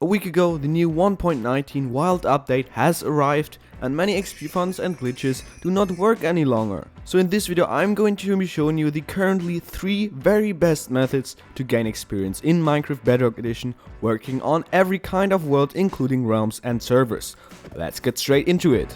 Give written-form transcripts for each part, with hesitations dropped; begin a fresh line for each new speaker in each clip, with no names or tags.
A week ago, the new 1.19 Wild update has arrived, and many XP funds and glitches do not work any longer. So in this video I'm going to be showing you the currently 3 very best methods to gain experience in Minecraft Bedrock Edition, working on every kind of world including realms and servers. Let's get straight into it.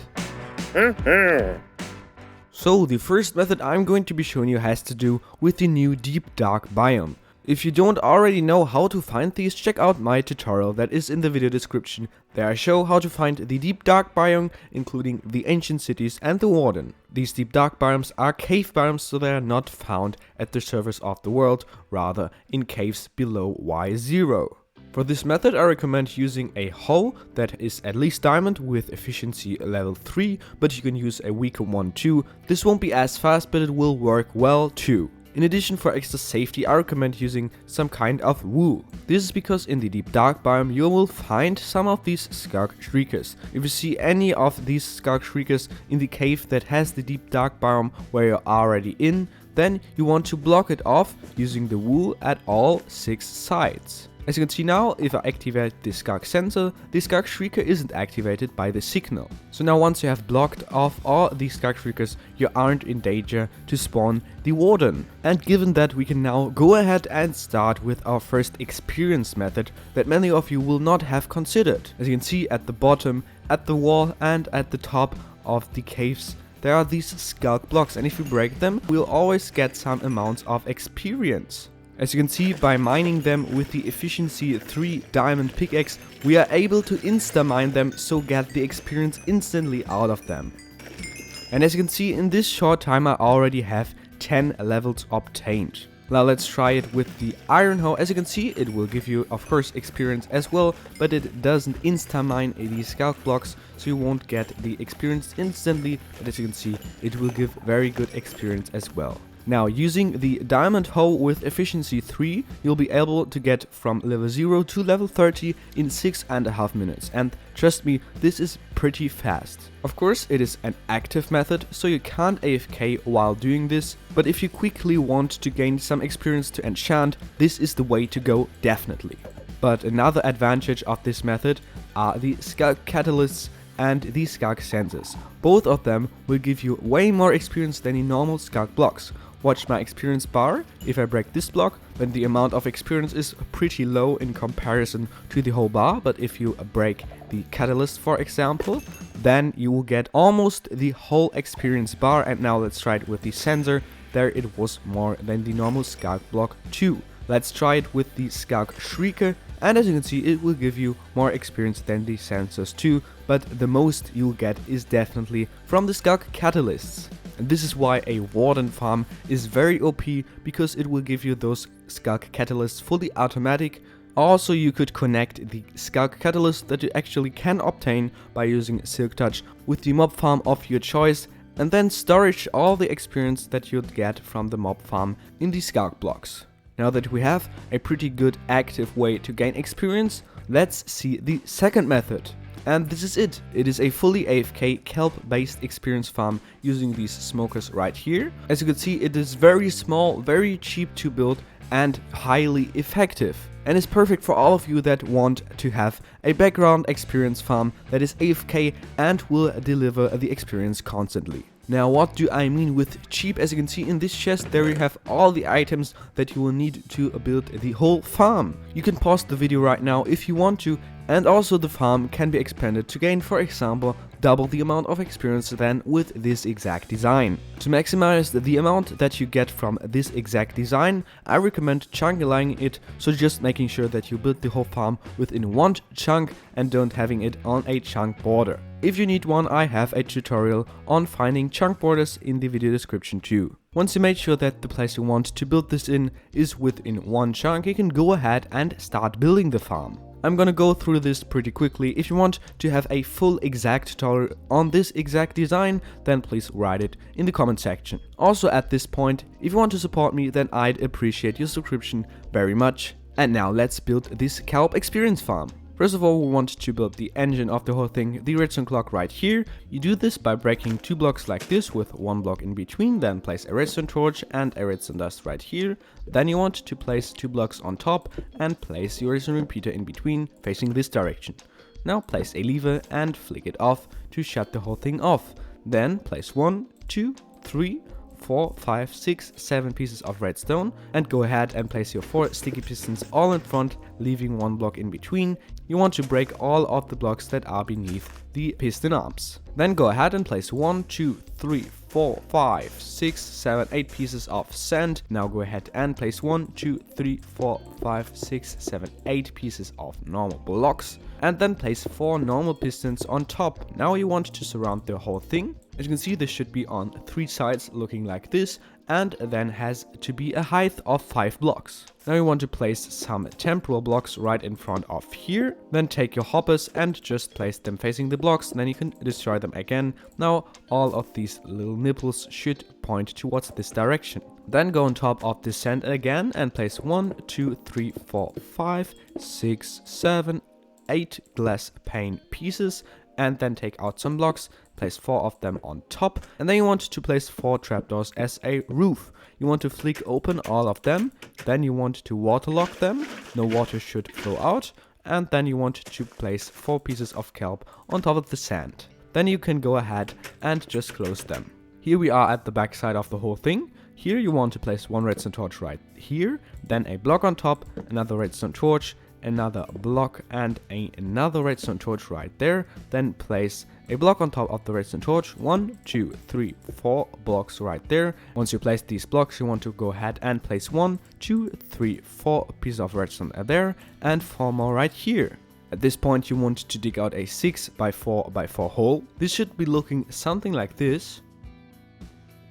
So the first method I'm going to be showing you has to do with the new Deep Dark biome. If you don't already know how to find these, check out my tutorial that is in the video description. There I show how to find the Deep Dark biome, including the ancient cities and the warden. These Deep Dark biomes are cave biomes, so they are not found at the surface of the world, rather in caves below Y0. For this method I recommend using a hoe that is at least diamond with efficiency level 3, but you can use a weaker one too. This won't be as fast, but it will work well too. In addition, for extra safety, I recommend using some kind of wool. This is because in the Deep Dark biome you will find some of these Sculk Shriekers. If you see any of these Sculk Shriekers in the cave that has the Deep Dark biome where you're already in, then you want to block it off using the wool at all 6 sides. As you can see now, if I activate the Sculk sensor, the Sculk Shrieker isn't activated by the signal. So now once you have blocked off all these Sculk Shriekers, you aren't in danger to spawn the warden. And given that, we can now go ahead and start with our first experience method that many of you will not have considered. As you can see at the bottom, at the wall and at the top of the caves, there are these Sculk Blocks, and if you break them, we'll always get some amounts of experience. As you can see, by mining them with the efficiency 3 diamond pickaxe, we are able to insta-mine them, so get the experience instantly out of them. And as you can see, in this short time I already have 10 levels obtained. Now let's try it with the iron hoe. As you can see, it will give you of course experience as well, but it doesn't insta-mine these Sculk Blocks, so you won't get the experience instantly, but as you can see, it will give very good experience as well. Now, using the diamond hoe with efficiency 3, you'll be able to get from level 0 to level 30 in 6.5 minutes. And trust me, this is pretty fast. Of course, it is an active method, so you can't AFK while doing this. But if you quickly want to gain some experience to enchant, this is the way to go, definitely. But another advantage of this method are the Sculk Catalysts and the Sculk Sensors. Both of them will give you way more experience than the normal Sculk Blocks. Watch my experience bar. If I break this block, then the amount of experience is pretty low in comparison to the whole bar, but if you break the catalyst, for example, then you will get almost the whole experience bar. And now let's try it with the sensor. There it was more than the normal Sculk Block 2. Let's try it with the Sculk Shrieker, and as you can see, it will give you more experience than the sensors too, but the most you'll get is definitely from the Sculk Catalysts. And this is why a warden farm is very OP, because it will give you those Sculk Catalysts fully automatic. Also, you could connect the Sculk Catalyst that you actually can obtain by using Silk Touch with the mob farm of your choice, and then storage all the experience that you'd get from the mob farm in the Sculk Blocks. Now that we have a pretty good active way to gain experience, let's see the second method. And this is it. It is a fully AFK kelp based experience farm using these smokers right here. As you can see, it is very small, very cheap to build and highly effective. And it's perfect for all of you that want to have a background experience farm that is AFK and will deliver the experience constantly. Now, what do I mean with cheap? As you can see in this chest, there you have all the items that you will need to build the whole farm. You can pause the video right now if you want to, and also the farm can be expanded to gain, for example, double the amount of experience than with this exact design. To maximize the amount that you get from this exact design, I recommend chunking it, so just making sure that you build the whole farm within one chunk and don't having it on a chunk border. If you need one, I have a tutorial on finding chunk borders in the video description too. Once you made sure that the place you want to build this in is within one chunk, you can go ahead and start building the farm. I'm gonna go through this pretty quickly. If you want to have a full exact tutorial on this exact design, then please write it in the comment section. Also at this point, if you want to support me, then I'd appreciate your subscription very much. And now let's build this kelp experience farm. First of all, we want to build the engine of the whole thing, the redstone clock right here. You do this by breaking 2 blocks like this with 1 block in between, then place a redstone torch and a redstone dust right here. Then you want to place 2 blocks on top and place your redstone repeater in between, facing this direction. Now place a lever and flick it off to shut the whole thing off. Then place 1, 2, 3, 4, 5, 6, 7 pieces of redstone and go ahead and place your 4 sticky pistons all in front, leaving 1 block in between. You want to break all of the blocks that are beneath the piston arms. Then go ahead and place 1, 2, 3, 4, 5, 6, 7, 8 pieces of sand. Now go ahead and place 1, 2, 3, 4, 5, 6, 7, 8 pieces of normal blocks. And then place 4 normal pistons on top. Now you want to surround the whole thing. As you can see, this should be on 3 sides looking like this, and then has to be a height of 5 blocks. Now you want to place some temporal blocks right in front of here. Then take your hoppers and just place them facing the blocks, and then you can destroy them again. Now all of these little nipples should point towards this direction. Then go on top of the sand again and place 1, 2, 3, 4, 5, 6, 7, 8 glass pane pieces, and then take out some blocks, place 4 of them on top, and then you want to place 4 trapdoors as a roof. You want to flick open all of them, then you want to waterlock them, no water should flow out, and then you want to place 4 pieces of kelp on top of the sand. Then you can go ahead and just close them. Here we are at the back side of the whole thing. Here you want to place 1 redstone torch right here, then a block on top, another redstone torch, another block and another redstone torch right there. Then place a block on top of the redstone torch, 1, 2, 3, 4 blocks right there. Once you place these blocks, you want to go ahead and place 1, 2, 3, 4 pieces of redstone there and 4 more right here. At this point you want to dig out a 6 by 4 by 4 hole. This should be looking something like this.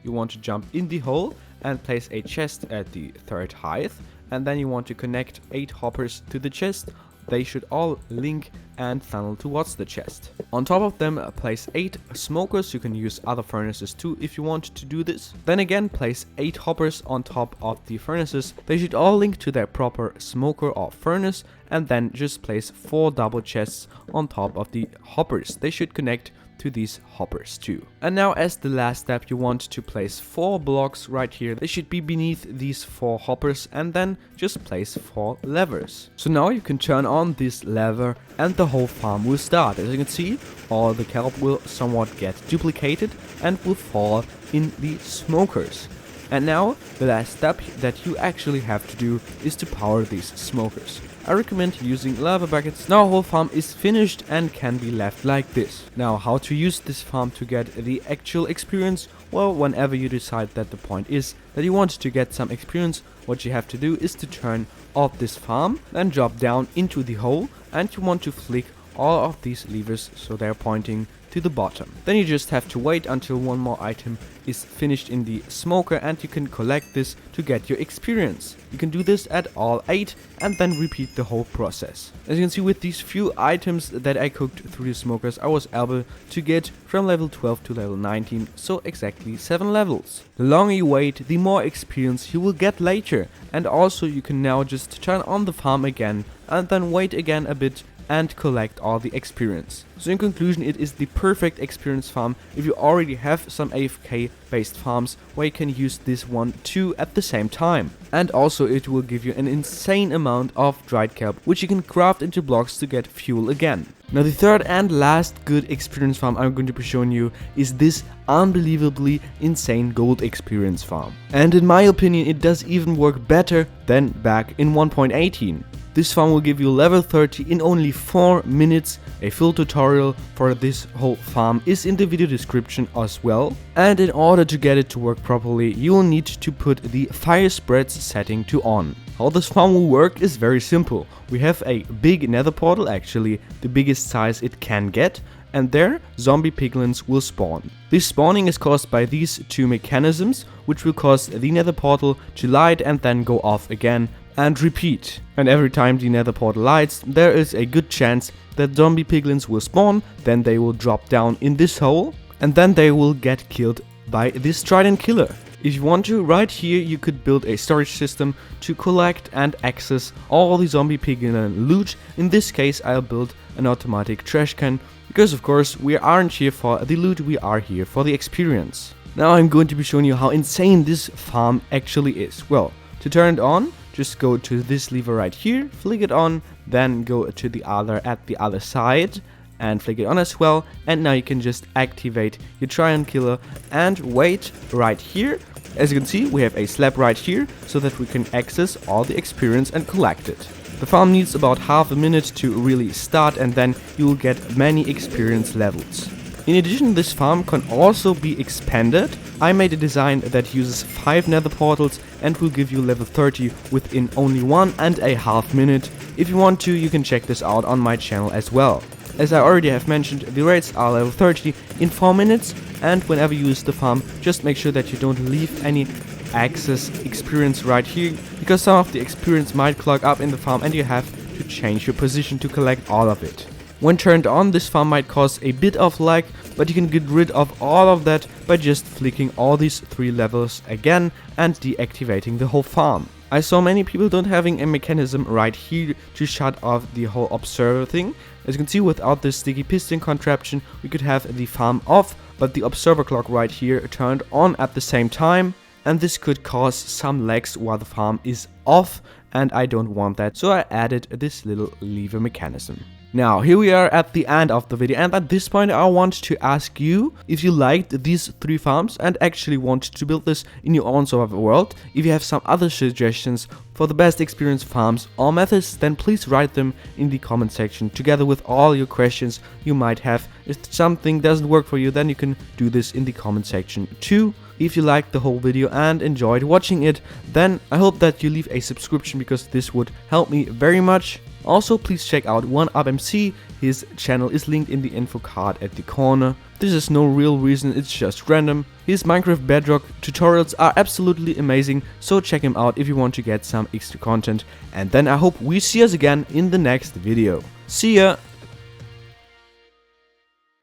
You want to jump in the hole and place a chest at the 3rd height. And then you want to connect 8 hoppers to the chest. They should all link and funnel towards the chest. On top of them, place 8 smokers. You can use other furnaces too if you want to do this. Then again, place 8 hoppers on top of the furnaces. They should all link to their proper smoker or furnace. And then just place 4 double chests on top of the hoppers. They should connect to these hoppers too. And now as the last step, you want to place 4 blocks right here. They should be beneath these 4 hoppers, and then just place 4 levers. So now you can turn on this lever and the whole farm will start. As you can see, all the kelp will somewhat get duplicated and will fall in the smokers. And now the last step that you actually have to do is to power these smokers. I recommend using lava buckets. Now our whole farm is finished and can be left like this. Now how to use this farm to get the actual experience? Well, whenever you decide that the point is that you want to get some experience, what you have to do is to turn off this farm, then drop down into the hole, and you want to flick all of these levers so they're pointing to the bottom. Then you just have to wait until 1 more item is finished in the smoker and you can collect this to get your experience. You can do this at all 8 and then repeat the whole process. As you can see, with these few items that I cooked through the smokers, I was able to get from level 12 to level 19, so exactly 7 levels. The longer you wait, the more experience you will get later, and also you can now just turn on the farm again and then wait again a bit and collect all the experience. So in conclusion, it is the perfect experience farm if you already have some AFK based farms where you can use this one too at the same time. And also it will give you an insane amount of dried kelp, which you can craft into blocks to get fuel again. Now the third and last good experience farm I'm going to be showing you is this unbelievably insane gold experience farm. And in my opinion, it does even work better than back in 1.18. This farm will give you level 30 in only 4 minutes. A full tutorial for this whole farm is in the video description as well. And in order to get it to work properly, you will need to put the fire spreads setting to on. How this farm will work is very simple. We have a big nether portal, actually the biggest size it can get, and there zombie piglins will spawn. This spawning is caused by these 2 mechanisms, which will cause the nether portal to light and then go off again and repeat. And every time the nether portal lights, there is a good chance that zombie piglins will spawn, then they will drop down in this hole, and then they will get killed by this trident killer. If you want to, right here you could build a storage system to collect and access all the zombie piglin loot. In this case I'll build an automatic trash can, because of course we aren't here for the loot, we are here for the experience. Now I'm going to be showing you how insane this farm actually is. Well, to turn it on, just go to this lever right here, flick it on, then go to the other at the other side and flick it on as well, and now you can just activate your Tryon killer and wait right here. As you can see, we have a slab right here so that we can access all the experience and collect it. The farm needs about half a minute to really start, and then you will get many experience levels. In addition, this farm can also be expanded. I made a design that uses 5 nether portals and will give you level 30 within only 1.5 minutes. If you want to, you can check this out on my channel as well. As I already have mentioned, the raids are level 30 in 4 minutes, and whenever you use the farm, just make sure that you don't leave any access experience right here, because some of the experience might clog up in the farm and you have to change your position to collect all of it. When turned on, this farm might cause a bit of lag, but you can get rid of all of that by just flicking all these 3 levels again and deactivating the whole farm. I saw many people don't having a mechanism right here to shut off the whole observer thing. As you can see, without this sticky piston contraption, we could have the farm off, but the observer clock right here turned on at the same time, and this could cause some lags while the farm is off, and I don't want that, so I added this little lever mechanism. Now, here we are at the end of the video, and at this point I want to ask you if you liked these 3 farms and actually want to build this in your own survival world. If you have some other suggestions for the best experience farms or methods, then please write them in the comment section together with all your questions you might have. If something doesn't work for you, then you can do this in the comment section too. If you liked the whole video and enjoyed watching it, then I hope that you leave a subscription, because this would help me very much. Also, please check out 1UP, his channel is linked in the info card at the corner. This is no real reason, it's just random. His Minecraft Bedrock tutorials are absolutely amazing, so check him out if you want to get some extra content. And then I hope we see us again in the next video. See ya!